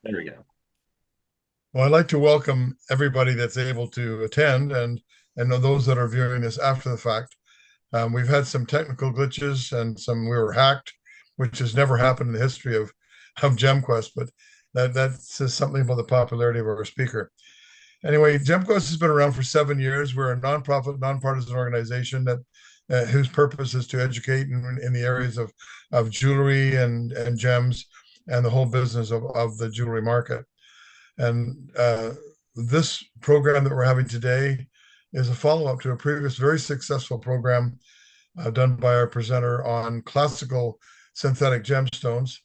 There we go. Well, I'd like to welcome everybody that's able to attend and those that are viewing this after the fact. We've had some technical glitches and we were hacked, which has never happened in the history of GemQuest, but that says something about the popularity of our speaker. Anyway, GemQuest has been around for 7 years. We're a nonprofit, nonpartisan organization that whose purpose is to educate in the areas of jewelry and gems and the whole business of the jewelry market. And this program that we're having today is a follow up to a previous very successful program done by our presenter on classical synthetic gemstones.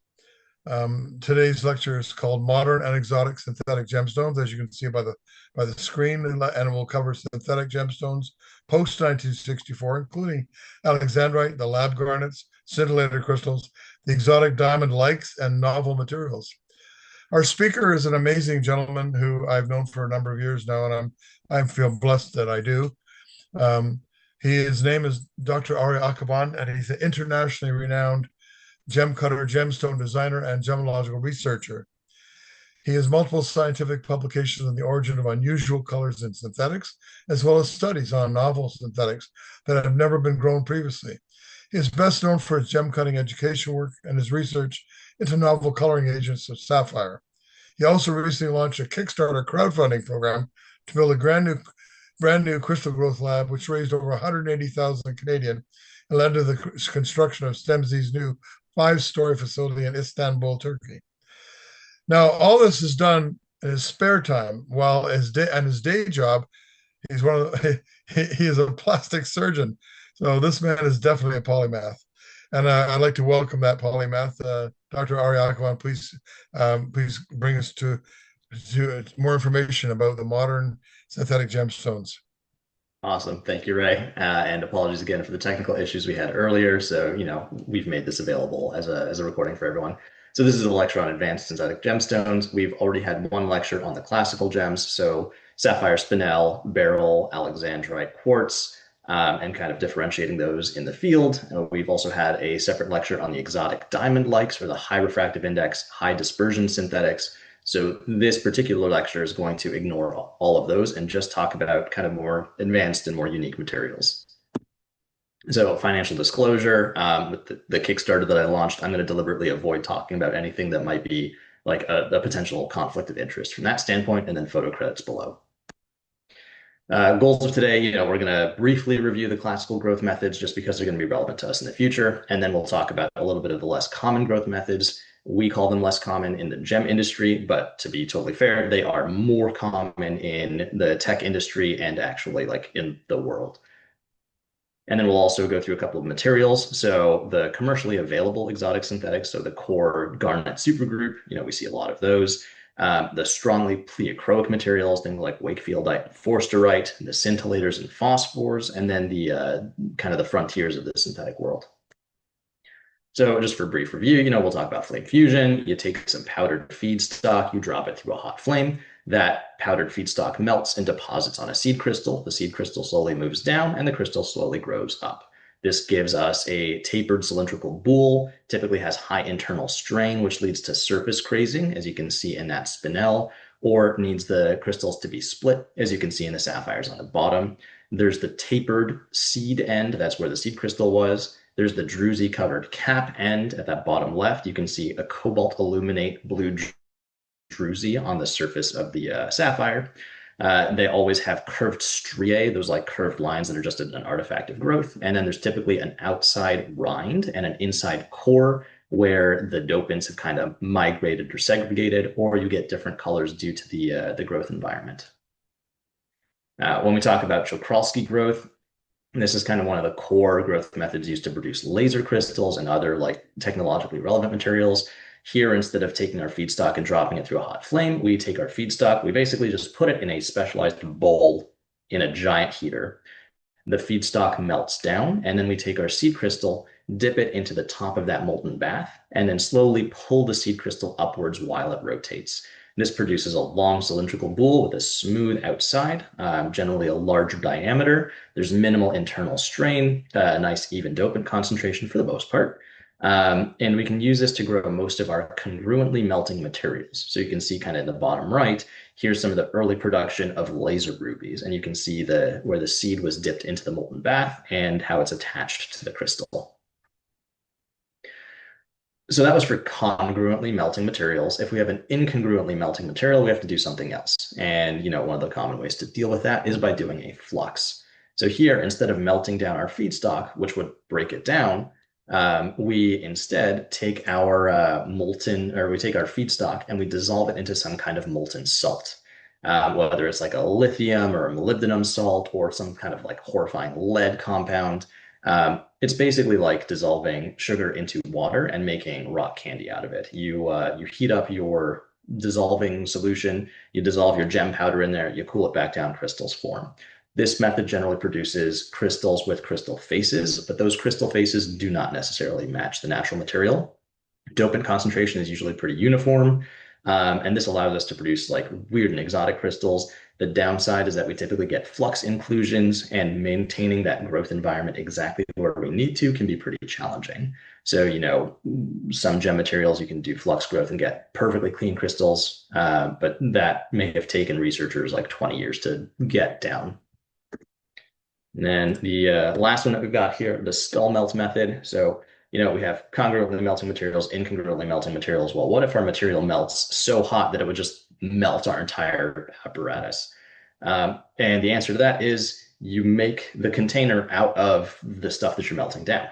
Today's lecture is called Modern and Exotic Synthetic Gemstones, as you can see by the screen, and it will cover synthetic gemstones post 1964, including alexandrite, the lab garnets, scintillator crystals, the exotic diamond likes, and novel materials. Our speaker is an amazing gentleman who I've known for a number of years now, and I feel blessed that I do. Um, his name is Dr. Arya Akhavan, and he's an internationally renowned gem cutter, gemstone designer, and gemological researcher. He has multiple scientific publications on the origin of unusual colors in synthetics, as well as studies on novel synthetics that have never been grown previously. He is best known for his gem cutting education work and his research into novel coloring agents of sapphire. He also recently launched a Kickstarter crowdfunding program to build a brand new crystal growth lab, which raised over 180,000 Canadian and led to the construction of STEMZ's new 5-story facility in Istanbul, Turkey. Now, all this is done in his spare time, while his day job, he's one of the, he is a plastic surgeon. So this man is definitely a polymath, and I'd like to welcome that polymath, Dr. Arya Akhavan. Please bring us to more information about the modern synthetic gemstones. Awesome. Thank you, Ray. And apologies again for the technical issues we had earlier. So, we've made this available as a recording for everyone. So this is a lecture on advanced synthetic gemstones. We've already had one lecture on the classical gems. So sapphire, spinel, beryl, alexandrite, quartz, and kind of differentiating those in the field. We've also had a separate lecture on the exotic diamond likes, or the high refractive index, high dispersion synthetics. So this particular lecture is going to ignore all of those and just talk about kind of more advanced and more unique materials. So financial disclosure, with the Kickstarter that I launched, I'm going to deliberately avoid talking about anything that might be like a potential conflict of interest from that standpoint, and then photo credits below. Goals of today, we're going to briefly review the classical growth methods just because they're going to be relevant to us in the future. And then we'll talk about a little bit of the less common growth methods. We call them less common in the gem industry, but to be totally fair, they are more common in the tech industry and actually like in the world. And then we'll also go through a couple of materials. So the commercially available exotic synthetics, so the core garnet supergroup, we see a lot of those. The strongly pleochroic materials, things like wakefieldite and forsterite, the scintillators and phosphors, and then the kind of the frontiers of the synthetic world. So just for a brief review, we'll talk about flame fusion. You take some powdered feedstock, you drop it through a hot flame. That powdered feedstock melts and deposits on a seed crystal. The seed crystal slowly moves down and the crystal slowly grows up. This gives us a tapered cylindrical boule, typically has high internal strain, which leads to surface crazing, as you can see in that spinel, or needs the crystals to be split, as you can see in the sapphires on the bottom. There's the tapered seed end, that's where the seed crystal was. There's the druzy covered cap end at that bottom left. You can see a cobalt illuminate blue druzy on the surface of the sapphire. They always have curved striae, those like curved lines that are just an artifact of growth. And then there's typically an outside rind and an inside core where the dopants have kind of migrated or segregated, or you get different colors due to the growth environment. When we talk about Czochralski growth, this is kind of one of the core growth methods used to produce laser crystals and other like technologically relevant materials. Here, instead of taking our feedstock and dropping it through a hot flame, we take our feedstock, we basically just put it in a specialized bowl in a giant heater. The feedstock melts down, and then we take our seed crystal, dip it into the top of that molten bath, and then slowly pull the seed crystal upwards while it rotates. This produces a long cylindrical boule with a smooth outside, generally a larger diameter. There's minimal internal strain, a nice even dopant concentration for the most part. And we can use this to grow most of our congruently melting materials. So you can see kind of in the bottom right, here's some of the early production of laser rubies. And you can see where the seed was dipped into the molten bath and how it's attached to the crystal. So that was for congruently melting materials. If we have an incongruently melting material, we have to do something else. And one of the common ways to deal with that is by doing a flux. So here, instead of melting down our feedstock, which would break it down, we instead take our we take our feedstock and we dissolve it into some kind of molten salt. Whether it's like a lithium or a molybdenum salt or some kind of like horrifying lead compound. It's basically like dissolving sugar into water and making rock candy out of it. You heat up your dissolving solution, you dissolve your gem powder in there, you cool it back down, crystals form. This method generally produces crystals with crystal faces, but those crystal faces do not necessarily match the natural material. Dopant concentration is usually pretty uniform, and this allows us to produce like weird and exotic crystals. The downside is that we typically get flux inclusions, and maintaining that growth environment exactly where we need to can be pretty challenging. So, some gem materials you can do flux growth and get perfectly clean crystals, but that may have taken researchers like 20 years to get down. And then the last one that we've got here, the skull melt method. So, we have congruently melting materials, incongruently melting materials. Well, what if our material melts so hot that it would just melt our entire apparatus? And the answer to that is you make the container out of the stuff that you're melting down.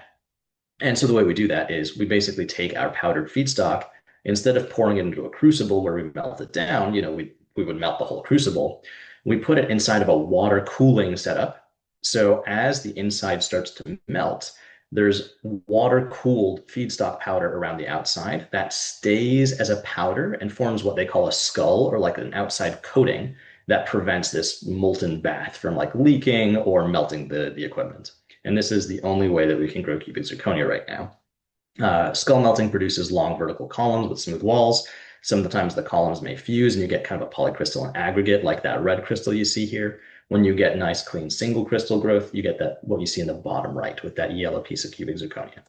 And so the way we do that is we basically take our powdered feedstock, instead of pouring it into a crucible where we melt it down, we would melt the whole crucible. We put it inside of a water cooling setup. So as the inside starts to melt, there's water cooled feedstock powder around the outside that stays as a powder and forms what they call a skull, or like an outside coating that prevents this molten bath from like leaking or melting the equipment. And this is the only way that we can grow cubic zirconia right now. Skull melting produces long vertical columns with smooth walls. Some of the times the columns may fuse and you get kind of a polycrystalline aggregate like that red crystal you see here. When you get nice, clean single crystal growth, you get that what you see in the bottom right with that yellow piece of cubic zirconia.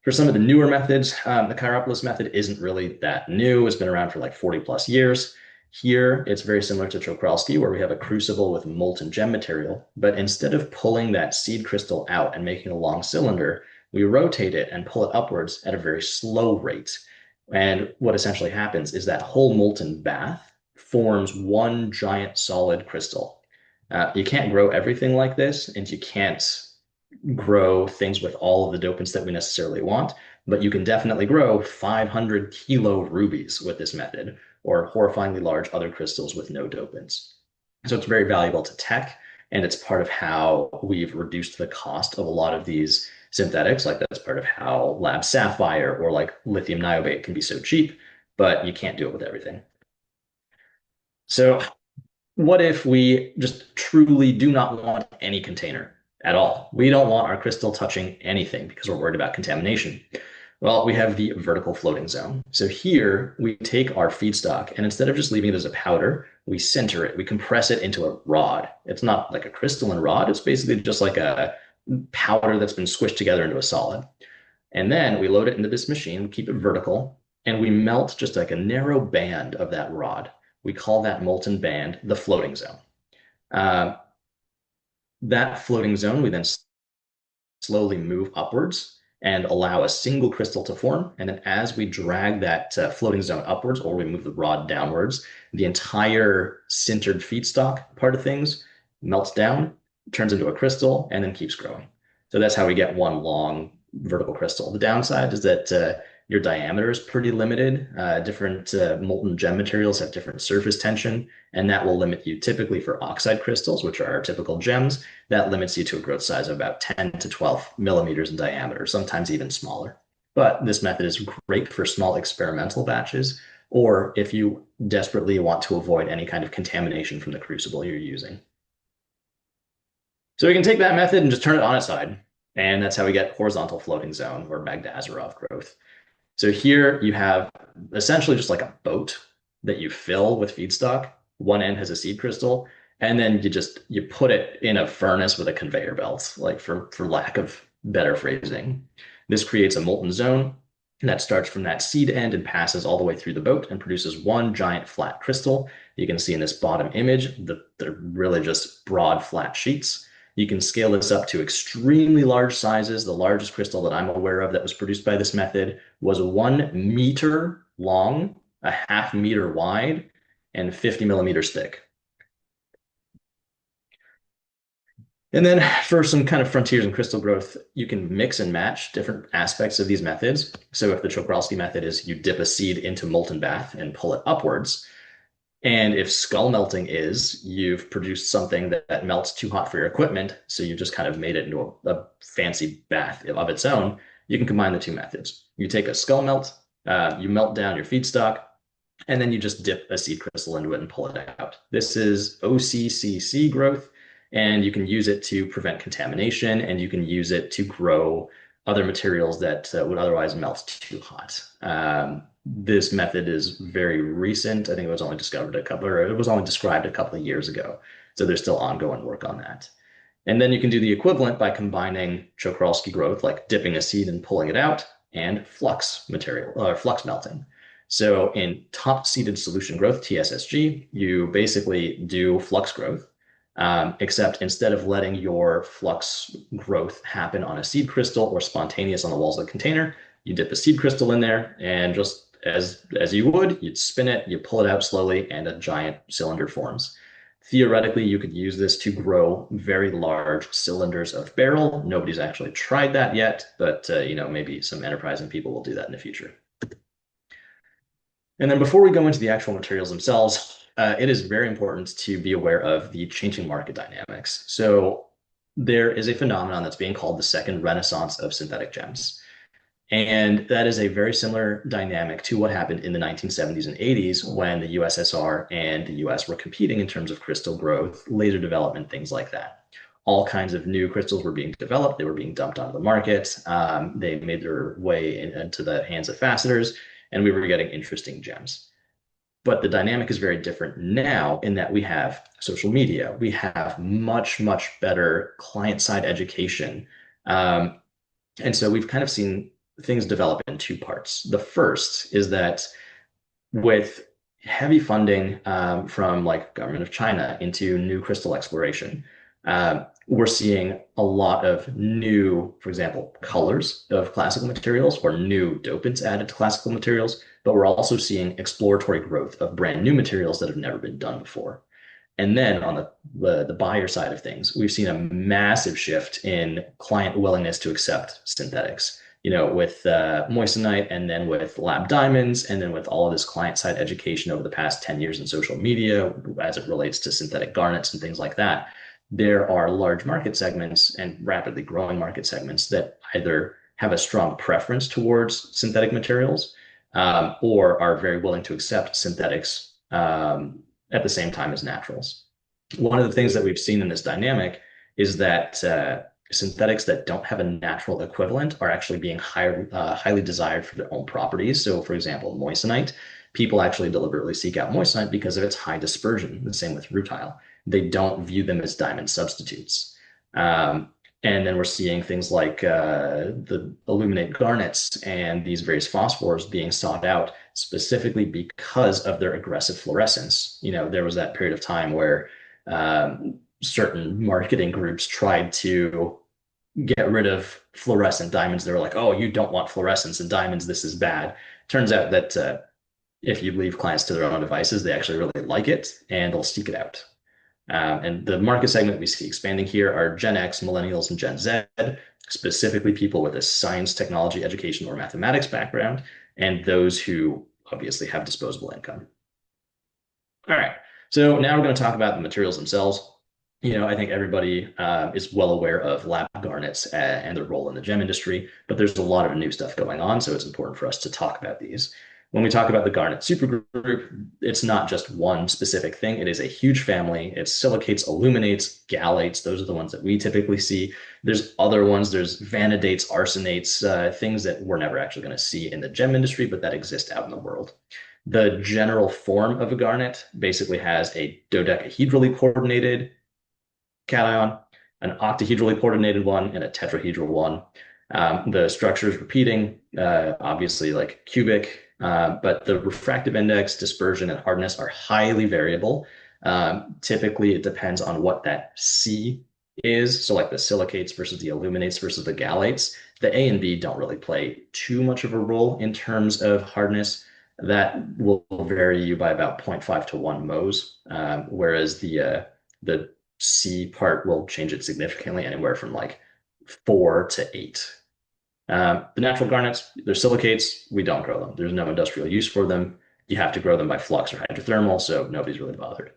For some of the newer methods, the Chiropoulos method isn't really that new. It's been around for like 40 plus years. Here, it's very similar to Czochralski, where we have a crucible with molten gem material, but instead of pulling that seed crystal out and making a long cylinder, we rotate it and pull it upwards at a very slow rate. And what essentially happens is that whole molten bath forms one giant solid crystal. You can't grow everything like this, and you can't grow things with all of the dopants that we necessarily want, but you can definitely grow 500 kilo rubies with this method, or horrifyingly large other crystals with no dopants. So it's very valuable to tech, and it's part of how we've reduced the cost of a lot of these synthetics. Like that's part of how lab sapphire or like lithium niobate can be so cheap, but you can't do it with everything. So what if we just truly do not want any container at all? We don't want our crystal touching anything because we're worried about contamination. Well, we have the vertical floating zone. So here we take our feedstock, and instead of just leaving it as a powder, we center it. We compress it into a rod. It's not like a crystalline rod. It's basically just like a powder that's been squished together into a solid. And then we load it into this machine, we keep it vertical, and we melt just like a narrow band of that rod. We call that molten band the floating zone. Uh, that floating zone, we then slowly move upwards and allow a single crystal to form. And then as we drag that floating zone upwards, or we move the rod downwards, the entire sintered feedstock part of things melts down, turns into a crystal, and then keeps growing. So that's how we get one long vertical crystal. The downside is that your diameter is pretty limited. Different molten gem materials have different surface tension, and that will limit you typically for oxide crystals, which are our typical gems. That limits you to a growth size of about 10 to 12 millimeters in diameter, sometimes even smaller. But this method is great for small experimental batches, or if you desperately want to avoid any kind of contamination from the crucible you're using. So we can take that method and just turn it on its side. And that's how we get horizontal floating zone or Magda-Azarov growth. So here you have essentially just like a boat that you fill with feedstock. One end has a seed crystal, and then you put it in a furnace with a conveyor belt, like for lack of better phrasing. This creates a molten zone that starts from that seed end and passes all the way through the boat and produces one giant flat crystal. You can see in this bottom image that they're really just broad flat sheets. You can scale this up to extremely large sizes. The largest crystal that I'm aware of that was produced by this method was 1 meter long, a half meter wide, and 50 millimeters thick. And then for some kind of frontiers in crystal growth, you can mix and match different aspects of these methods. So if the Czochralski method is you dip a seed into molten bath and pull it upwards, and if skull melting is you've produced something that melts too hot for your equipment, so you just kind of made it into a fancy bath of its own, you can combine the two methods. You take a skull melt, you melt down your feedstock, and then you just dip a seed crystal into it and pull it out. This is OCCC growth, and you can use it to prevent contamination, and you can use it to grow other materials that would otherwise melt too hot. This method is very recent. I think it was only described a couple of years ago. So there's still ongoing work on that. And then you can do the equivalent by combining Czochralski growth, like dipping a seed and pulling it out, and flux material or flux melting. So in top seeded solution growth, TSSG, you basically do flux growth, except instead of letting your flux growth happen on a seed crystal or spontaneous on the walls of the container, you dip a seed crystal in there and just as you would, you'd spin it, you pull it out slowly, and a giant cylinder forms. Theoretically, you could use this to grow very large cylinders of beryl. Nobody's actually tried that yet, but maybe some enterprising people will do that in the future. And then before we go into the actual materials themselves, it is very important to be aware of the changing market dynamics. So there is a phenomenon that's being called the second renaissance of synthetic gems. And that is a very similar dynamic to what happened in the 1970s and 80s when the USSR and the US were competing in terms of crystal growth, laser development, things like that. All kinds of new crystals were being developed. They were being dumped onto the market. They made their way into the hands of facetors, and we were getting interesting gems. But the dynamic is very different now in that we have social media. We have much, much better client-side education. And so we've kind of seen things develop in two parts. The first is that with heavy funding from like government of China into new crystal exploration, we're seeing a lot of new, for example, colors of classical materials or new dopants added to classical materials, but we're also seeing exploratory growth of brand new materials that have never been done before. And then on the buyer side of things, we've seen a massive shift in client willingness to accept synthetics, with moissanite and then with lab diamonds and then with all of this client-side education over the past 10 years in social media as it relates to synthetic garnets and things like that. There are large market segments and rapidly growing market segments that either have a strong preference towards synthetic materials or are very willing to accept synthetics at the same time as naturals. One of the things that we've seen in this dynamic is that synthetics that don't have a natural equivalent are actually being highly desired for their own properties. So, for example, moissanite, people actually deliberately seek out moissanite because of its high dispersion. The same with rutile. They don't view them as diamond substitutes. And then we're seeing things like the illuminate garnets and these various phosphors being sought out specifically because of their aggressive fluorescence. There was that period of time where certain marketing groups tried to get rid of fluorescent diamonds. They were like, oh, you don't want fluorescence in diamonds. This is bad. Turns out that if you leave clients to their own devices, they actually really like it and they'll seek it out. And the market segment we see expanding here are Gen X, Millennials, and Gen Z, specifically people with a science, technology, education, or mathematics background, and those who obviously have disposable income. All right, so now we're going to talk about the materials themselves. I think everybody is well aware of lab garnets and their role in the gem industry, but there's a lot of new stuff going on, so it's important for us to talk about these. When we talk about the garnet supergroup, it's not just one specific thing. It is a huge family. It's silicates, illuminates, galates. Those are the ones that we typically see. There's other ones. There's vanidates, arsenates, things that we're never actually going to see in the gem industry, but that exist out in the world. The general form of a garnet basically has a dodecahedrally coordinated cation, an octahedrally coordinated one, and a tetrahedral one. The structure is repeating, obviously like cubic, but the refractive index, dispersion, and hardness are highly variable. Typically, it depends on what that C is. So like the silicates versus the aluminates versus the galates. The A and B don't really play too much of a role in terms of hardness. That will vary you by about zero point 0.5 to 1 Mohs, whereas the C part will change it significantly, anywhere from like 4 to 8. The natural garnets, they're silicates. We don't grow them. There's no industrial use for them. You have to grow them by flux or hydrothermal, so nobody's really bothered.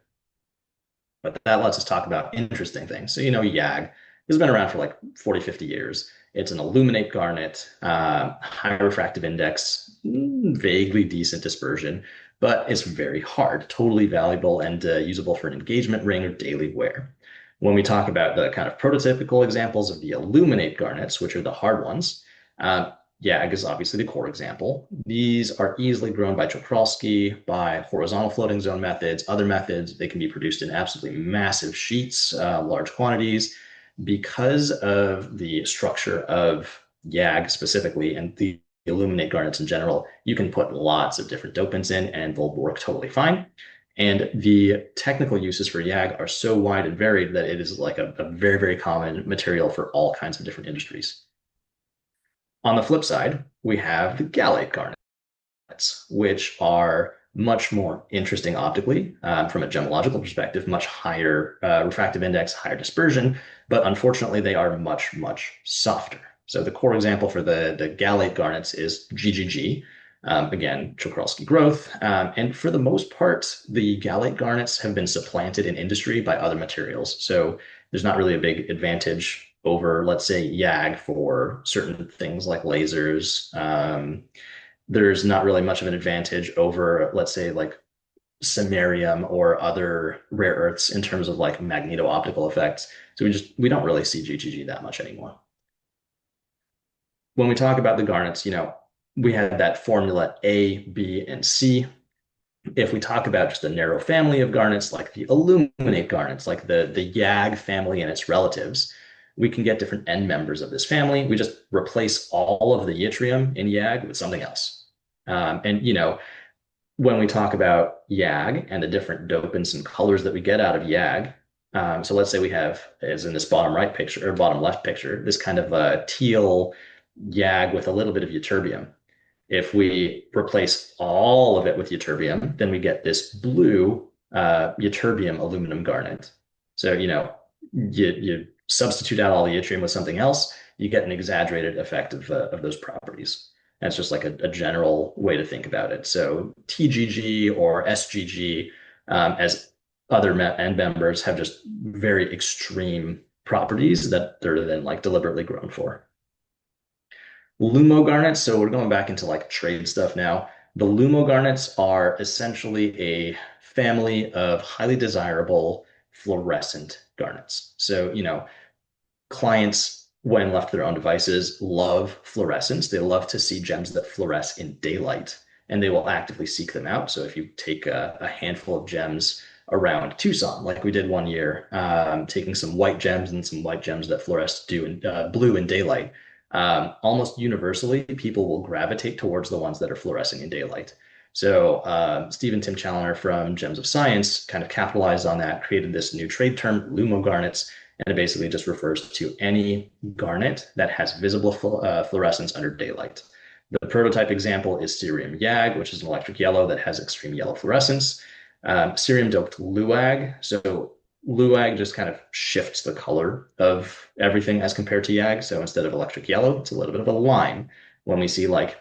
But that lets us talk about interesting things. So, YAG has been around for like 40, 50 years. It's an aluminate garnet, high refractive index, vaguely decent dispersion, but it's very hard, totally valuable and usable for an engagement ring or daily wear. When we talk about the kind of prototypical examples of the aluminate garnets, which are the hard ones, YAG is obviously the core example. These are easily grown by Czochralski, by horizontal floating zone methods, other methods. They can be produced in absolutely massive sheets, large quantities. Because of the structure of YAG specifically and the aluminate garnets in general, you can put lots of different dopants in and they'll work totally fine. And the technical uses for YAG are so wide and varied that it is like a very, very common material for all kinds of different industries. On the flip side, we have the gallate garnets, which are much more interesting optically from a gemological perspective, much higher refractive index, higher dispersion, but unfortunately they are much, much softer. So the core example for the gallate garnets is GGG. Again, Czochralski growth. And for the most part, the gallate garnets have been supplanted in industry by other materials. So there's not really a big advantage over, let's say, YAG for certain things like lasers. There's not really much of an advantage over, let's say, like samarium or other rare earths in terms of like magneto-optical effects. So we don't really see GGG that much anymore. When we talk about the garnets, we had that formula A, B, and C. If we talk about just a narrow family of garnets, like the aluminate garnets, like the YAG family and its relatives, we can get different end members of this family. We just replace all of the yttrium in YAG with something else. And when we talk about YAG and the different dopants and colors that we get out of YAG, so let's say we have, as in this bottom right picture or bottom left picture, this kind of teal YAG with a little bit of ytterbium. If we replace all of it with ytterbium, then we get this blue ytterbium aluminum garnet. So, you substitute out all the yttrium with something else, you get an exaggerated effect of those properties. That's just like a general way to think about it. So TGG or SGG, as other end members, have just very extreme properties that they're then like deliberately grown for. Lumo garnets, so we're going back into like trade stuff now. The Lumo garnets are essentially a family of highly desirable fluorescent garnets. So, clients, when left to their own devices, love fluorescence. They love to see gems that fluoresce in daylight, and they will actively seek them out. So if you take a handful of gems around Tucson, like we did one year, taking some white gems and some white gems that fluoresce blue in daylight, almost universally, people will gravitate towards the ones that are fluorescing in daylight. So Stephen Tim Challoner from Gems of Science kind of capitalized on that, created this new trade term, Lumo garnets, and it basically just refers to any garnet that has visible fluorescence under daylight. The prototype example is cerium YAG, which is an electric yellow that has extreme yellow fluorescence. Cerium doped LUAG. So LUAG just kind of shifts the color of everything as compared to YAG. So instead of electric yellow, it's a little bit of a lime. When we see like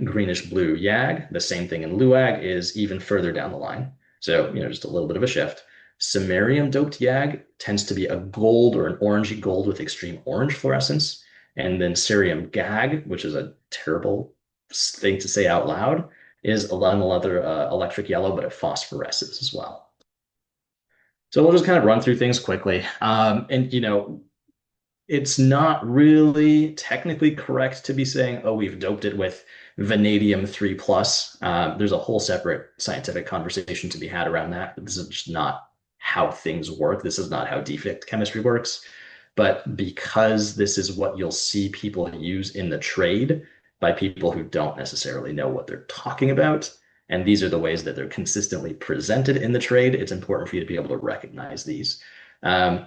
greenish blue YAG, the same thing in LUAG is even further down the line. So, just a little bit of a shift. Samarium doped YAG tends to be a gold or an orangey gold with extreme orange fluorescence. And then cerium GAG, which is a terrible thing to say out loud, is another electric yellow, but it phosphoresces as well. So we'll just kind of run through things quickly. It's not really technically correct to be saying, oh, we've doped it with vanadium 3 plus. There's a whole separate scientific conversation to be had around that. This is just not how things work. This is not how defect chemistry works. But because this is what you'll see people use in the trade by people who don't necessarily know what they're talking about, and these are the ways that they're consistently presented in the trade, it's important for you to be able to recognize these. Um,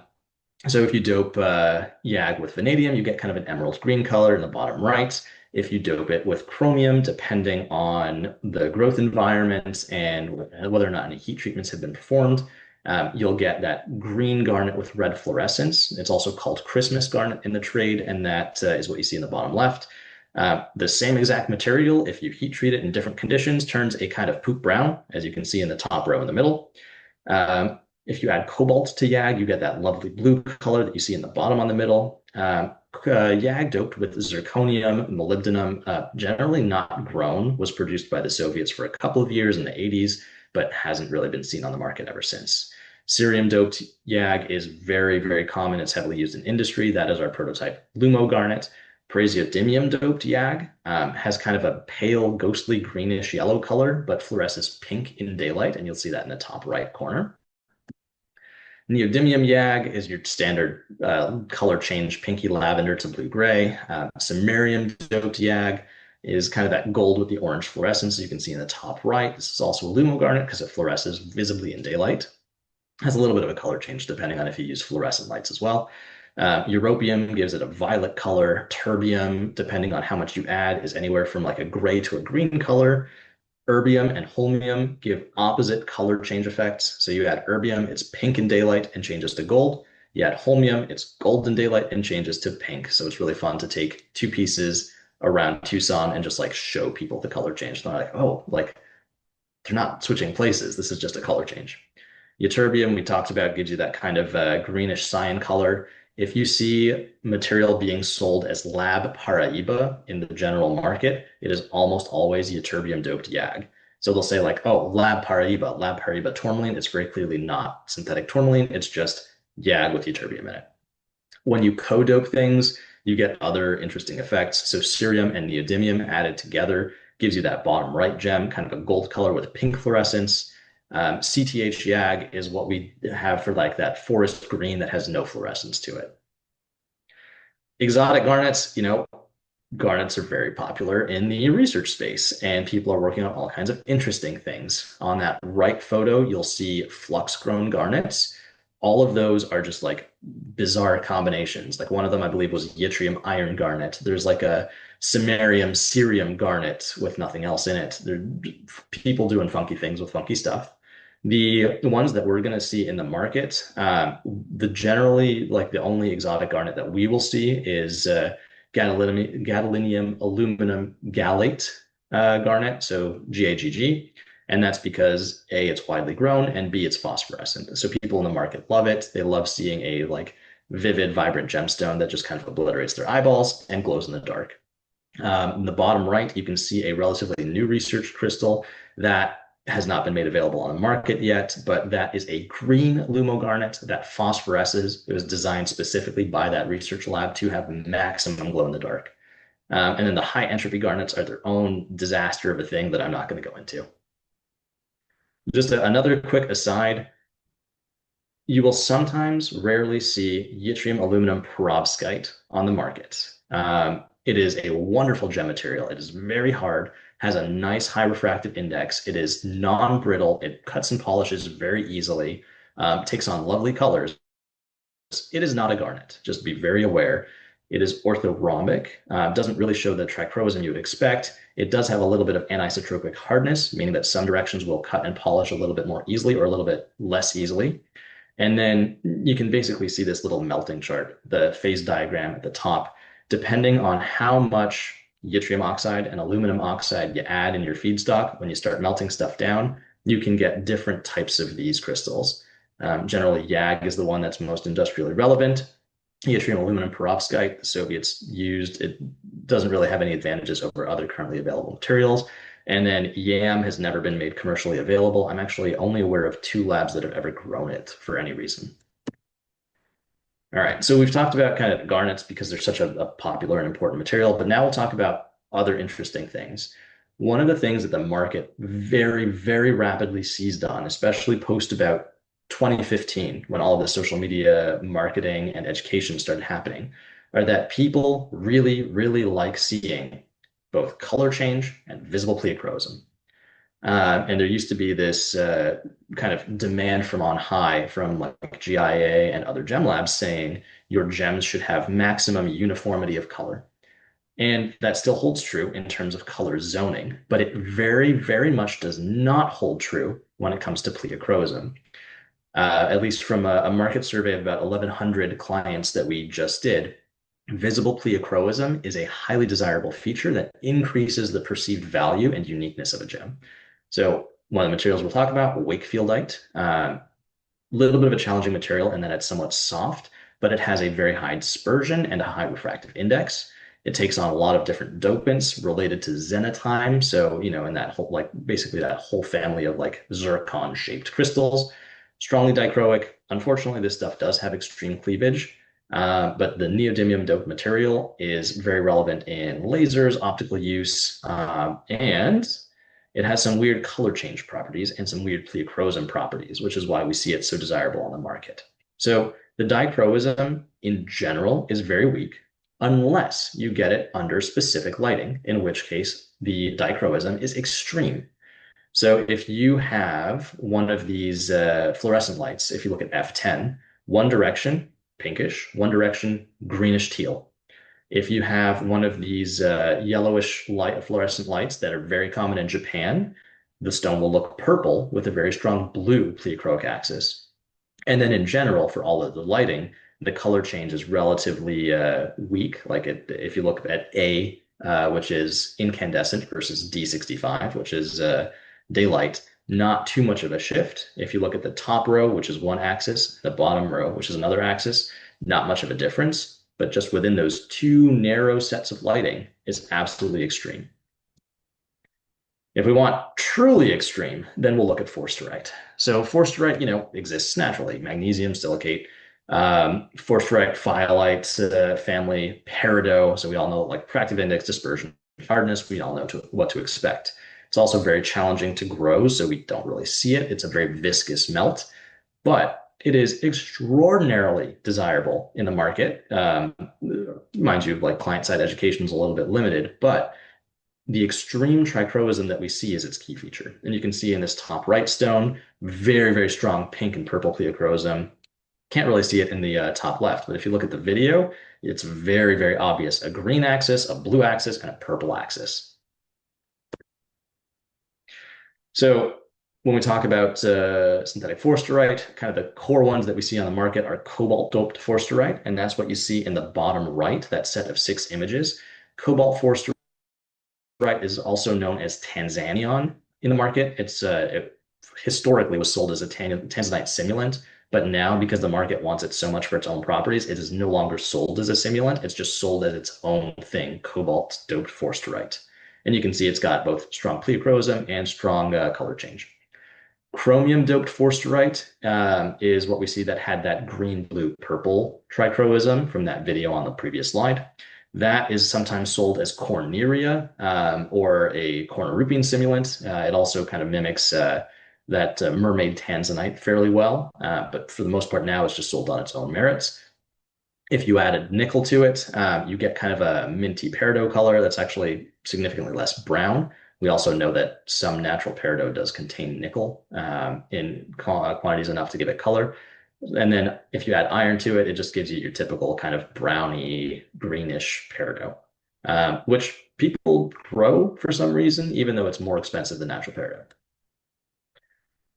so if you dope YAG with vanadium, you get kind of an emerald green color in the bottom right. If you dope it with chromium, depending on the growth environment and whether or not any heat treatments have been performed, you'll get that green garnet with red fluorescence. It's also called Christmas garnet in the trade, and that is what you see in the bottom left. The same exact material, if you heat treat it in different conditions, turns a kind of poop brown, as you can see in the top row in the middle. If you add cobalt to YAG, you get that lovely blue color that you see in the bottom on the middle. YAG doped with zirconium, molybdenum, generally not grown, was produced by the Soviets for a couple of years in the 80s, but hasn't really been seen on the market ever since. Cerium doped YAG is very, very common. It's heavily used in industry. That is our prototype Lumo garnet. Praseodymium doped YAG has kind of a pale, ghostly greenish yellow color, but fluoresces pink in daylight, and you'll see that in the top right corner. Neodymium YAG is your standard color change, pinky lavender to blue gray. Samarium doped YAG is kind of that gold with the orange fluorescence you can see in the top right. This is also a Lumo garnet because it fluoresces visibly in daylight. Has a little bit of a color change depending on if you use fluorescent lights as well. Europium gives it a violet color. Terbium, depending on how much you add, is anywhere from like a gray to a green color. Erbium and holmium give opposite color change effects. So you add erbium, it's pink in daylight and changes to gold. You add holmium, it's gold in daylight and changes to pink. So it's really fun to take two pieces around Tucson and just like show people the color change. They're like, oh, like they're not switching places. This is just a color change. Ytterbium, we talked about, gives you that kind of greenish cyan color. If you see material being sold as Lab Paraiba in the general market, it is almost always ytterbium doped YAG. So they'll say like, oh, Lab Paraiba tourmaline. It's very clearly not synthetic tourmaline. It's just YAG with ytterbium in it. When you co-dope things, you get other interesting effects. So cerium and neodymium added together gives you that bottom right gem, kind of a gold color with pink fluorescence. CTH YAG is what we have for like that forest green that has no fluorescence to it. Exotic garnets, garnets are very popular in the research space, and people are working on all kinds of interesting things. On that right photo, you'll see flux-grown garnets. All of those are just like bizarre combinations. Like one of them, I believe, was yttrium iron garnet. There's like a samarium cerium garnet with nothing else in it. There are people doing funky things with funky stuff. The ones that we're going to see in the market, the generally like the only exotic garnet that we will see is gadolinium aluminum gallate garnet, so GAGG. And that's because A, it's widely grown, and B, it's phosphorescent. So people in the market love it. They love seeing a like vivid, vibrant gemstone that just kind of obliterates their eyeballs and glows in the dark. In the bottom right, you can see a relatively new research crystal that has not been made available on the market yet, but that is a green Lumo garnet that phosphoresces. It was designed specifically by that research lab to have maximum glow in the dark. And then the high entropy garnets are their own disaster of a thing that I'm not going to go into. Just another quick aside, you will sometimes rarely see yttrium aluminum perovskite on the market. It is a wonderful gem material. It is very hard, has a nice high refractive index. It is non-brittle. It cuts and polishes very easily, takes on lovely colors. It is not a garnet. Just be very aware. It is orthorhombic. Doesn't really show the trichroism you would expect. It does have a little bit of anisotropic hardness, meaning that some directions will cut and polish a little bit more easily or a little bit less easily. And then you can basically see this little melting chart, the phase diagram at the top. Depending on how much yttrium oxide and aluminum oxide you add in your feedstock, when you start melting stuff down, you can get different types of these crystals. Generally, YAG is the one that's most industrially relevant. Yttrium aluminum perovskite, the Soviets used, it doesn't really have any advantages over other currently available materials. And then YAM has never been made commercially available. I'm actually only aware of 2 labs that have ever grown it for any reason. All right, so we've talked about kind of garnets because they're such a popular and important material, but now we'll talk about other interesting things. One of the things that the market very, very rapidly seized on, especially post about 2015, when all of the social media marketing and education started happening, are that people really, really like seeing both color change and visible pleochroism. And there used to be this kind of demand from on high from like GIA and other gem labs saying your gems should have maximum uniformity of color. And that still holds true in terms of color zoning, but it very, very much does not hold true when it comes to pleochroism. At least from a market survey of about 1,100 clients that we just did, visible pleochroism is a highly desirable feature that increases the perceived value and uniqueness of a gem. So one of the materials we'll talk about, wakefieldite, little bit of a challenging material in that it's somewhat soft, but it has a very high dispersion and a high refractive index. It takes on a lot of different dopants related to xenotime. So, in that whole, like basically that whole family of like zircon shaped crystals, strongly dichroic. Unfortunately, this stuff does have extreme cleavage, but the neodymium doped material is very relevant in lasers, optical use, and it has some weird color change properties and some weird pleochroism properties, which is why we see it so desirable on the market. So the dichroism in general is very weak unless you get it under specific lighting, in which case the dichroism is extreme. So if you have one of these fluorescent lights, if you look at F10, one direction, pinkish, one direction, greenish teal. If you have one of these yellowish light fluorescent lights that are very common in Japan, the stone will look purple with a very strong blue pleochroic axis. And then in general, for all of the lighting, the color change is relatively weak. Like if you look at A, which is incandescent versus D65, which is daylight, not too much of a shift. If you look at the top row, which is one axis, the bottom row, which is another axis, not much of a difference. But just within those two narrow sets of lighting is absolutely extreme. If we want truly extreme, then we'll look at forsterite. So forsterite, exists naturally. Magnesium, silicate, forsterite, phyllite family, peridot. So we all know like refractive index, dispersion, hardness. We all know what to expect. It's also very challenging to grow, so we don't really see it. It's a very viscous melt, but it is extraordinarily desirable in the market. Mind you, like client-side education is a little bit limited, but the extreme trichroism that we see is its key feature. And you can see in this top right stone, very, very strong pink and purple pleochroism. Can't really see it in the top left, but if you look at the video, it's very, very obvious. A green axis, a blue axis, and a purple axis. So when we talk about synthetic forsterite, kind of the core ones that we see on the market are cobalt-doped forsterite, and that's what you see in the bottom right, that set of 6 images. Cobalt forsterite is also known as Tanzanion in the market. It historically was sold as a tanzanite simulant, but now because the market wants it so much for its own properties, it is no longer sold as a simulant. It's just sold as its own thing, cobalt-doped forsterite. And you can see it's got both strong pleochroism and strong color change. Chromium-doped forsterite is what we see that had that green, blue, purple trichroism from that video on the previous slide. That is sometimes sold as corneria or a cornerupine simulant. It also kind of mimics that mermaid tanzanite fairly well, but for the most part now it's just sold on its own merits. If you added nickel to it, you get kind of a minty peridot color that's actually significantly less brown. We also know that some natural peridot does contain nickel in quantities enough to give it color. And then if you add iron to it, it just gives you your typical kind of browny, greenish peridot, which people grow for some reason, even though it's more expensive than natural peridot.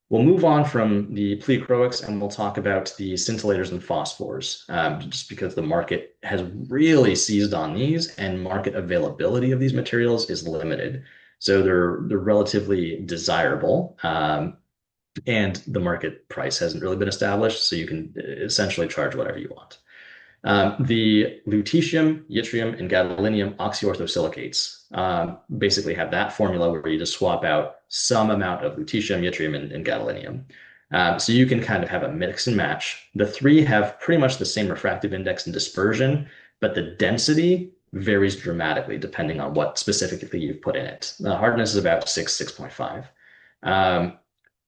We'll move on from the pleochroics and we'll talk about the scintillators and phosphors, just because the market has really seized on these and market availability of these materials is limited. So they're relatively desirable, and the market price hasn't really been established, so you can essentially charge whatever you want. The lutetium, yttrium, and gadolinium oxyorthosilicates basically have that formula where you just swap out some amount of lutetium, yttrium, and gadolinium. So you can kind of have a mix and match. The 3 have pretty much the same refractive index and dispersion, but the density varies dramatically depending on what specifically you've put in it. The hardness is about 6.5.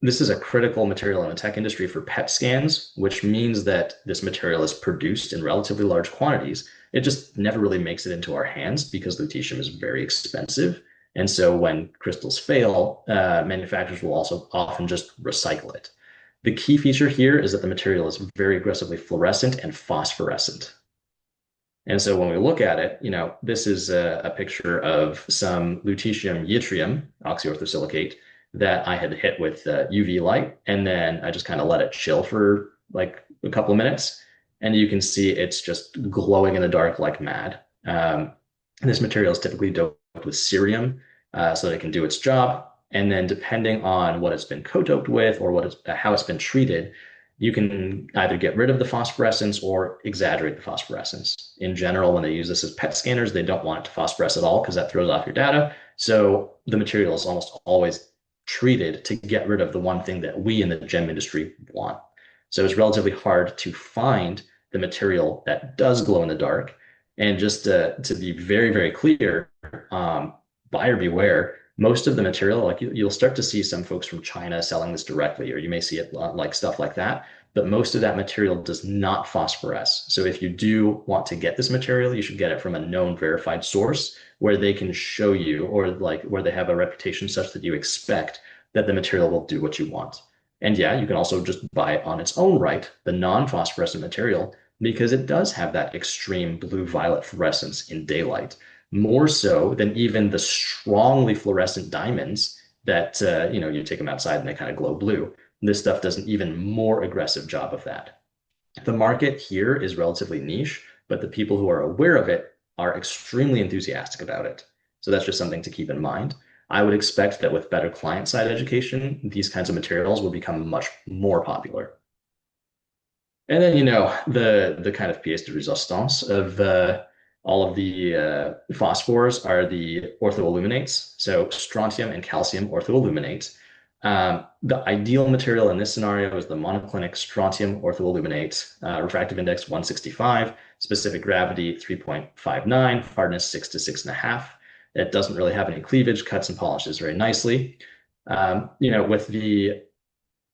this is a critical material in the tech industry for PET scans, which means that this material is produced in relatively large quantities. It just never really makes it into our hands because lutetium is very expensive. And so when crystals fail, manufacturers will also often just recycle it. The key feature here is that the material is very aggressively fluorescent and phosphorescent. And so when we look at it, this is a picture of some lutetium yttrium oxyorthosilicate that I had hit with UV light, and then I just kind of let it chill for like a couple of minutes, and you can see it's just glowing in the dark like mad. This material is typically doped with cerium, so that it can do its job. And then depending on what it's been co-doped with or how it's been treated, you can either get rid of the phosphorescence or exaggerate the phosphorescence. In general, when they use this as PET scanners, they don't want it to phosphoresce at all because that throws off your data. So the material is almost always treated to get rid of the one thing that we in the gem industry want. So it's relatively hard to find the material that does glow in the dark. And just to be very, very clear, buyer beware. Most of the material, like you'll start to see some folks from China selling this directly, or you may see it like stuff like that. But most of that material does not phosphoresce. So if you do want to get this material, you should get it from a known verified source where they can show you, or like where they have a reputation such that you expect that the material will do what you want. And yeah, you can also just buy it on its own right, the non-phosphorescent material, because it does have that extreme blue-violet fluorescence in daylight, more so than even the strongly fluorescent diamonds that you take them outside and they kind of glow blue. This stuff does an even more aggressive job of that. The market here is relatively niche, but the people who are aware of it are extremely enthusiastic about it. So that's just something to keep in mind. I would expect that with better client-side education, these kinds of materials will become much more popular. And then, the kind of pièce de résistance of all of the phosphors are the orthoaluminates. So strontium and calcium orthoaluminate. The ideal material in this scenario is the monoclinic strontium orthoaluminate, refractive index 165, specific gravity 3.59, hardness 6 to 6.5. It doesn't really have any cleavage, cuts and polishes very nicely. With the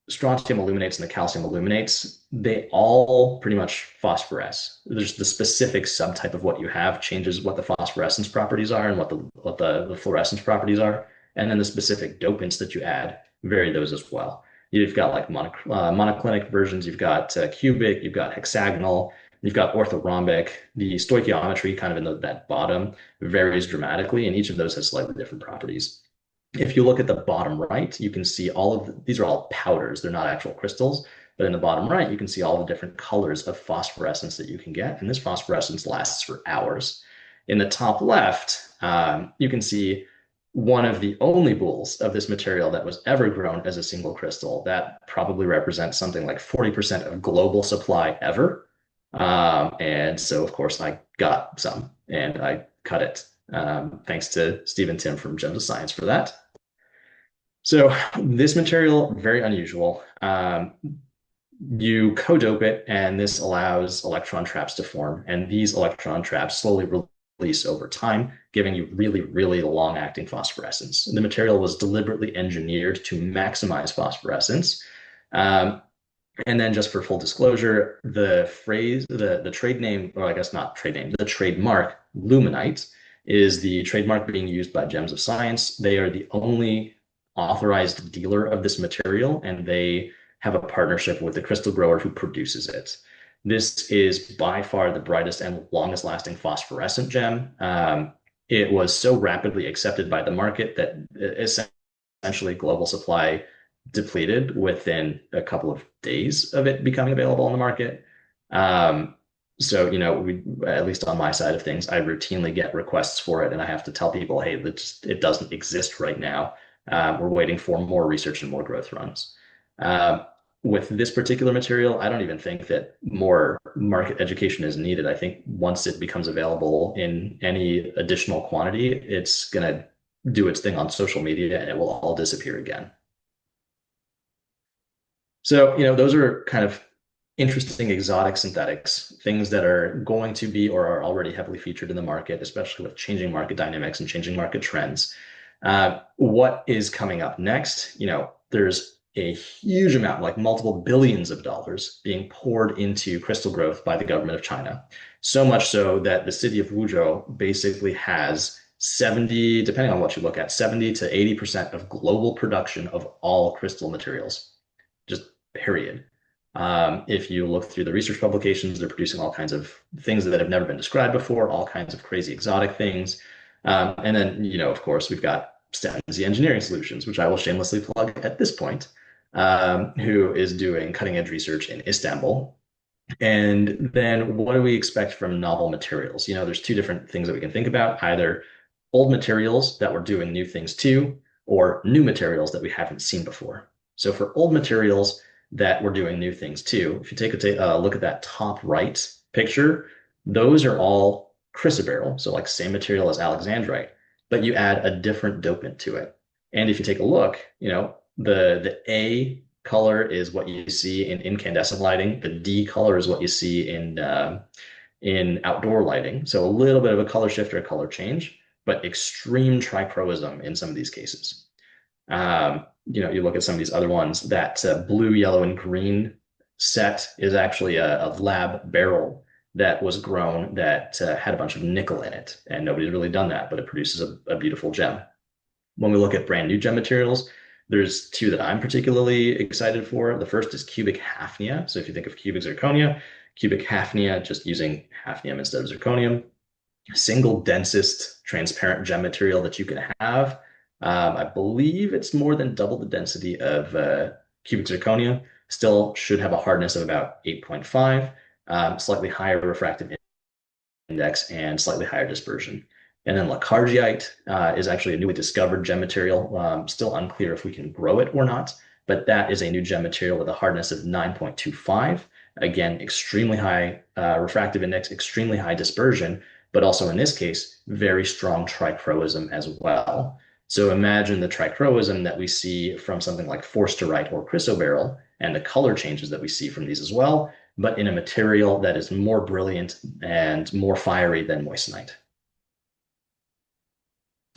strontium aluminates and the calcium aluminates, they all pretty much phosphoresce. There's the specific subtype of what you have changes what the phosphorescence properties are and what the fluorescence properties are. And then the specific dopants that you add vary those as well. You've got like monoclinic versions, you've got cubic, you've got hexagonal, you've got orthorhombic. The stoichiometry kind of in that bottom varies dramatically, and each of those has slightly different properties. If you look at the bottom right, you can see these are all powders. They're not actual crystals, but in the bottom right, you can see all the different colors of phosphorescence that you can get. And this phosphorescence lasts for hours. In the top left, you can see one of the only bulls of this material that was ever grown as a single crystal. That probably represents something like 40% of global supply ever. And so, of course, I got some and I cut it. Thanks to Steve and Tim from Gems of Science for that. So this material, very unusual. You co-dope it, and this allows electron traps to form. And these electron traps slowly release over time, giving you really, really long-acting phosphorescence. The material was deliberately engineered to maximize phosphorescence. And then just for full disclosure, the trade name, or I guess not trade name, the trademark Luminite is the trademark being used by Gems of Science. They are the only authorized dealer of this material, and they have a partnership with the crystal grower who produces it. This is by far the brightest and longest lasting phosphorescent gem. It was so rapidly accepted by the market that essentially global supply depleted within a couple of days of it becoming available on the market. So, at least on my side of things, I routinely get requests for it, and I have to tell people, hey, it doesn't exist right now. We're waiting for more research and more growth runs. With this particular material, I don't even think that more market education is needed. I think once it becomes available in any additional quantity, it's going to do its thing on social media and it will all disappear again. So, those are kind of interesting exotic synthetics, things that are going to be or are already heavily featured in the market, especially with changing market dynamics and changing market trends. What is coming up next? There's a huge amount, like multiple billions of dollars, being poured into crystal growth by the government of China. So much so that the city of Wuzhou basically has 70, depending on what you look at, 70 to 80% of global production of all crystal materials, just period. If you look through the research publications, they're producing all kinds of things that have never been described before, all kinds of crazy exotic things. And then, of course, we've got Stensy Engineering Solutions, which I will shamelessly plug at this point, who is doing cutting edge research in Istanbul. And then what do we expect from novel materials? There's two different things that we can think about, either old materials that we're doing new things to, or new materials that we haven't seen before. So for old materials that we're doing new things to, if you take a look at that top right picture, those are all chrysoberyl, so like same material as alexandrite, but you add a different dopant to it. And if you take a look, the A color is what you see in incandescent lighting. The D color is what you see in outdoor lighting. So a little bit of a color shift or a color change, but extreme trichroism in some of these cases. You look at some of these other ones, that blue, yellow, and green set is actually a lab beryl that was grown that had a bunch of nickel in it. And nobody's really done that, but it produces a beautiful gem. When we look at brand new gem materials, there's two that I'm particularly excited for. The first is cubic hafnia. So if you think of cubic zirconia, cubic hafnia, just using hafnium instead of zirconium, single densest transparent gem material that you can have. I believe it's more than double the density of cubic zirconia. Still should have a hardness of about 8.5, slightly higher refractive index, and slightly higher dispersion. And then lacargite is actually a newly discovered gem material. Still unclear if we can grow it or not, but that is a new gem material with a hardness of 9.25. Again, extremely high refractive index, extremely high dispersion, but also in this case, very strong trichroism as well. So imagine the trichroism that we see from something like forsterite or chrysoberyl and the color changes that we see from these as well, but in a material that is more brilliant and more fiery than moissanite.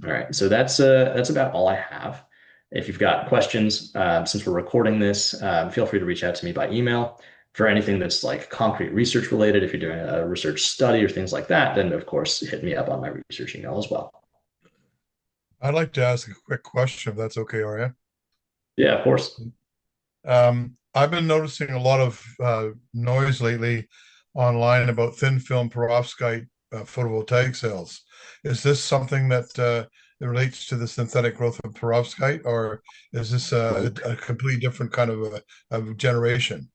All right, so that's about all I have. If you've got questions, since we're recording this, feel free to reach out to me by email. For anything that's like concrete research related, if you're doing a research study or things like that, then of course hit me up on my research email as well. I'd like to ask a quick question, if that's okay, Arya. Yeah, of course. I've been noticing a lot of noise lately online about thin film perovskite photovoltaic cells. Is this something that relates to the synthetic growth of perovskite, or is this a completely different kind of generation?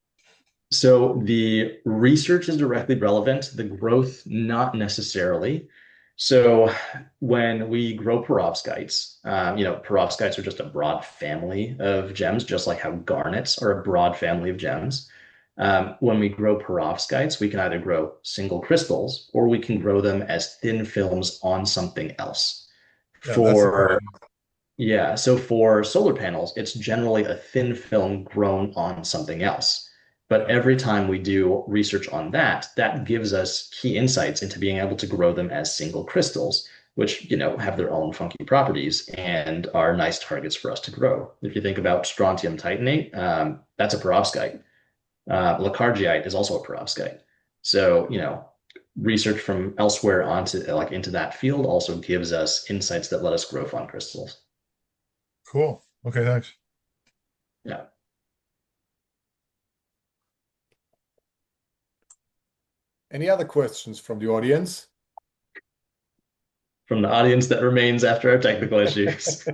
So the research is directly relevant, the growth not necessarily. So when we grow perovskites, perovskites are just a broad family of gems, just like how garnets are a broad family of gems. When we grow perovskites, we can either grow single crystals or we can grow them as thin films on something else. Yeah, that's the For question. Yeah, so for solar panels, it's generally a thin film grown on something else. But every time we do research on that, that gives us key insights into being able to grow them as single crystals, which, have their own funky properties and are nice targets for us to grow. If you think about strontium titanate, that's a perovskite. Lacargite is also a perovskite. So, research from elsewhere onto like into that field also gives us insights that let us grow fun crystals. Cool. Okay, thanks. Yeah. Any other questions from the audience? From the audience that remains after our technical issues.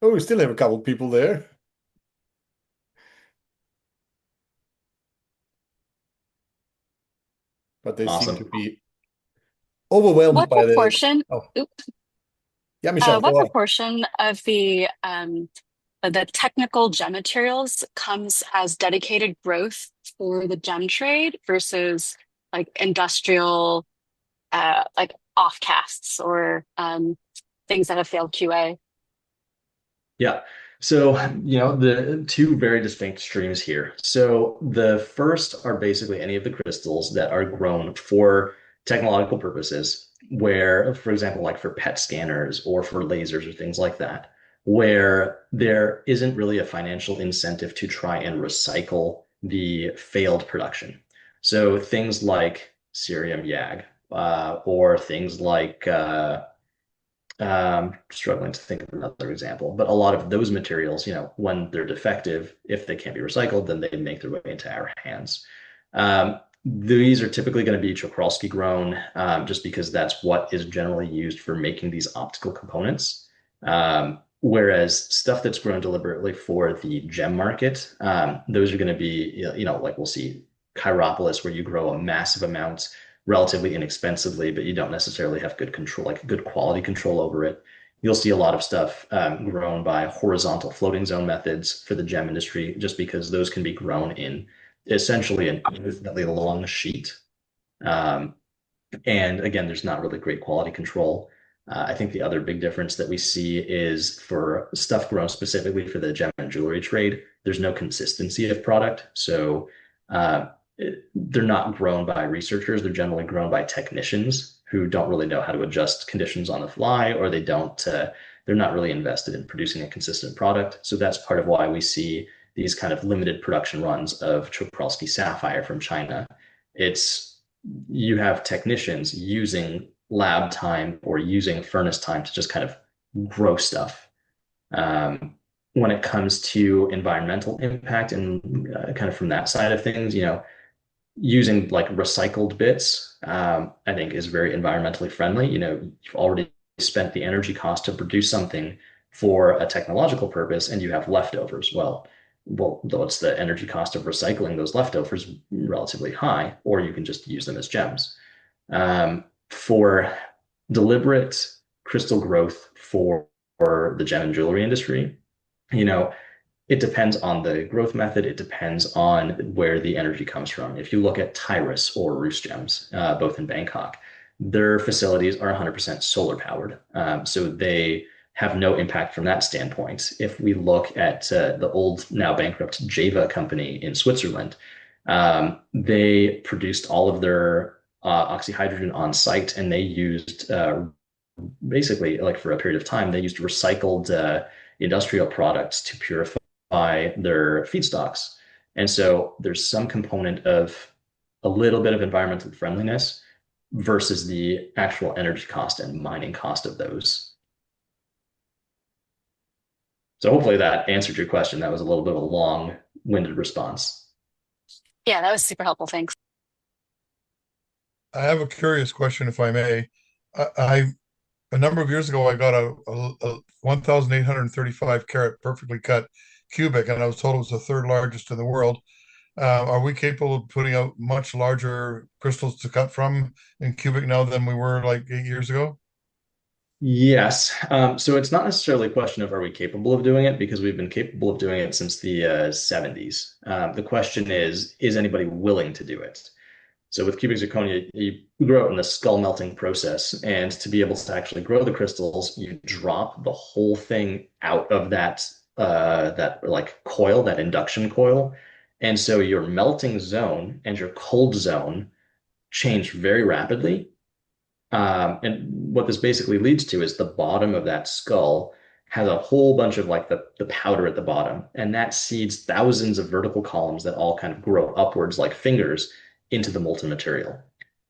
Oh, we still have a couple people there. But they seem to Awesome. be overwhelmed What by the. proportion, Oh, oops, yeah, Michelle, what go on. proportion of the technical gem materials comes as dedicated growth for the gem trade versus like industrial, like offcasts or things that have failed QA? Yeah. So, the two very distinct streams here. So, the first are basically any of the crystals that are grown for technological purposes, where, for example, like for PET scanners or for lasers or things like that. where there isn't really a financial incentive to try and recycle the failed production. So things like cerium YAG, or things like struggling to think of another example, but a lot of those materials, when they're defective, if they can't be recycled, then they make their way into our hands. These are typically going to be Czochralski grown, just because that's what is generally used for making these optical components. Whereas stuff that's grown deliberately for the gem market, those are going to be, like we'll see Chiropolis, where you grow a massive amount relatively inexpensively, but you don't necessarily have good control, like good quality control over it. You'll see a lot of stuff grown by horizontal floating zone methods for the gem industry, just because those can be grown in essentially an infinitely long sheet. Um, and again, there's not really great quality control. I think the other big difference that we see is for stuff grown specifically for the gem and jewelry trade, there's no consistency of product. So they're not grown by researchers. They're generally grown by technicians who don't really know how to adjust conditions on the fly, or they're not really invested in producing a consistent product. So that's part of why we see these kind of limited production runs of Czochralski sapphire from China. It's You have technicians using lab time or using furnace time to just kind of grow stuff. When it comes to environmental impact and kind of from that side of things, using like recycled bits, I think is very environmentally friendly. You've already spent the energy cost to produce something for a technological purpose and you have leftovers. Well, though it's the energy cost of recycling those leftovers relatively high, or you can just use them as gems. For deliberate crystal growth for the gem and jewelry industry, it depends on the growth method. It depends on where the energy comes from. If you look at Tyrus or Roost Gems, both in Bangkok, their facilities are 100% solar powered. So they have no impact from that standpoint. If we look at the old, now bankrupt Java company in Switzerland, they produced all of their oxyhydrogen on site, and they used basically, like for a period of time, they used recycled industrial products to purify their feedstocks. And so there's some component of a little bit of environmental friendliness versus the actual energy cost and mining cost of those. So hopefully that answered your question. That was a little bit of a long-winded response. Yeah, that was super helpful. Thanks. I have a curious question, if I may. I a number of years ago, I got a 1,835 carat perfectly cut cubic, and I was told it was the third largest in the world. Are we capable of putting out much larger crystals to cut from in cubic now than we were like 8 years ago? Yes. So it's not necessarily a question of are we capable of doing it, because we've been capable of doing it since the 70s. The question is anybody willing to do it? So with cubic zirconia, you grow it in the skull melting process, and to be able to actually grow the crystals, you drop the whole thing out of that like coil, that induction coil. And so your melting zone and your cold zone change very rapidly. And what this basically leads to is the bottom of that skull has a whole bunch of like the powder at the bottom, and that seeds thousands of vertical columns that all kind of grow upwards like fingers into the molten material.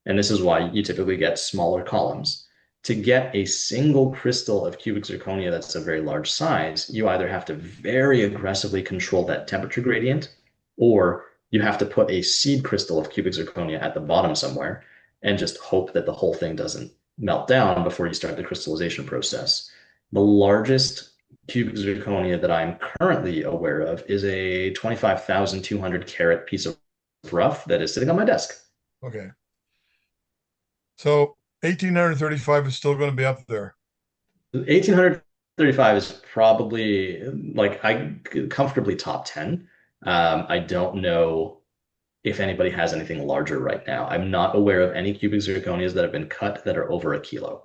And this is why you typically get smaller columns. To get a single crystal of cubic zirconia that's a very large size, you either have to very aggressively control that temperature gradient, or you have to put a seed crystal of cubic zirconia at the bottom somewhere and just hope that the whole thing doesn't melt down before you start the crystallization process. The largest cubic zirconia that I'm currently aware of is a 25,200 carat piece of rough that is sitting on my desk. Okay. So 1,835 is still going to be up there. 1,835 is probably like I comfortably top 10. I don't know if anybody has anything larger right now. I'm not aware of any cubic zirconias that have been cut that are over a kilo.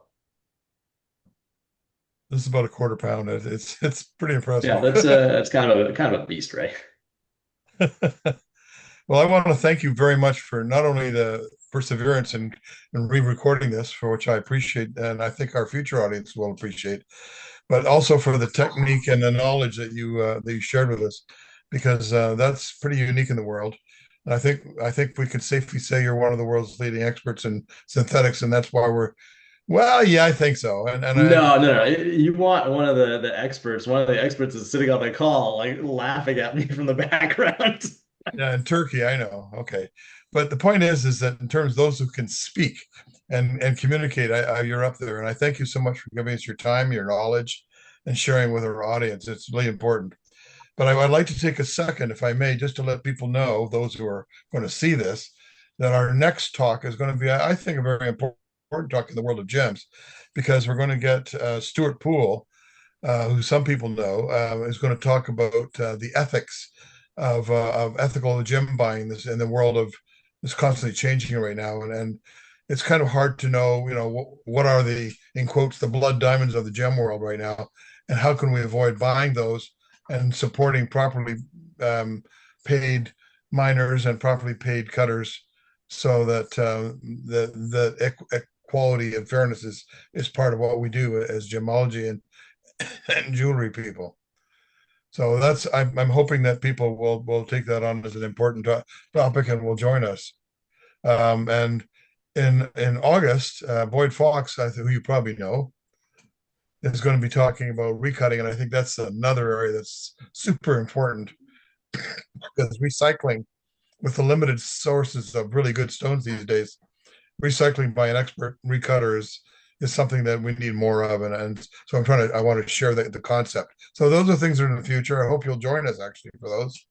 This is about a quarter pound. It's pretty impressive. Yeah, that's kind of a beast, right? Well, I want to thank you very much for not only the perseverance in re-recording this, for which I appreciate, and I think our future audience will appreciate, but also for the technique and the knowledge that you shared with us, because that's pretty unique in the world. And I think we could safely say you're one of the world's leading experts in synthetics, and that's why we're well, yeah, I think so. No. You want one of the experts. One of the experts is sitting on the call, like laughing at me from the background. Yeah, in Turkey, I know. Okay, but the point is that in terms of those who can speak and communicate, you're up there. And I thank you so much for giving us your time, your knowledge, and sharing with our audience. It's really important. But I'd like to take a second, if I may, just to let people know, those who are going to see this, that our next talk is going to be, I think, a very important talk in the world of gems, because we're going to get Stuart Poole, who some people know, is going to talk about the ethics of ethical gem buying this in the world of this constantly changing right now, and it's kind of hard to know, what are the, in quotes, the blood diamonds of the gem world right now, and how can we avoid buying those and supporting properly paid miners and properly paid cutters, so that the equality and fairness is part of what we do as gemology and jewelry people. So I'm hoping that people will take that on as an important topic and will join us. And in August, Boyd Fox, who you probably know, is going to be talking about recutting, and I think that's another area that's super important, because recycling, with the limited sources of really good stones these days, recycling by an expert recutter is something that we need more of, and so I want to share the concept. So those are things that are in the future. I hope you'll join us actually for those.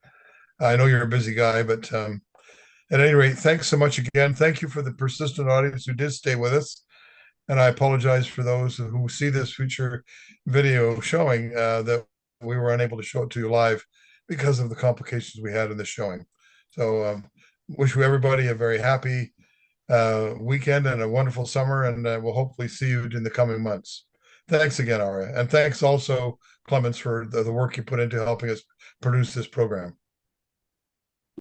I know you're a busy guy, but at any rate, thanks so much again. Thank you for the persistent audience who did stay with us. And I apologize for those who see this future video showing that we were unable to show it to you live because of the complications we had in the showing. So wish everybody a very happy weekend and a wonderful summer, and we'll hopefully see you in the coming months. Thanks again, Arya. And thanks also, Clemens, for the work you put into helping us produce this program.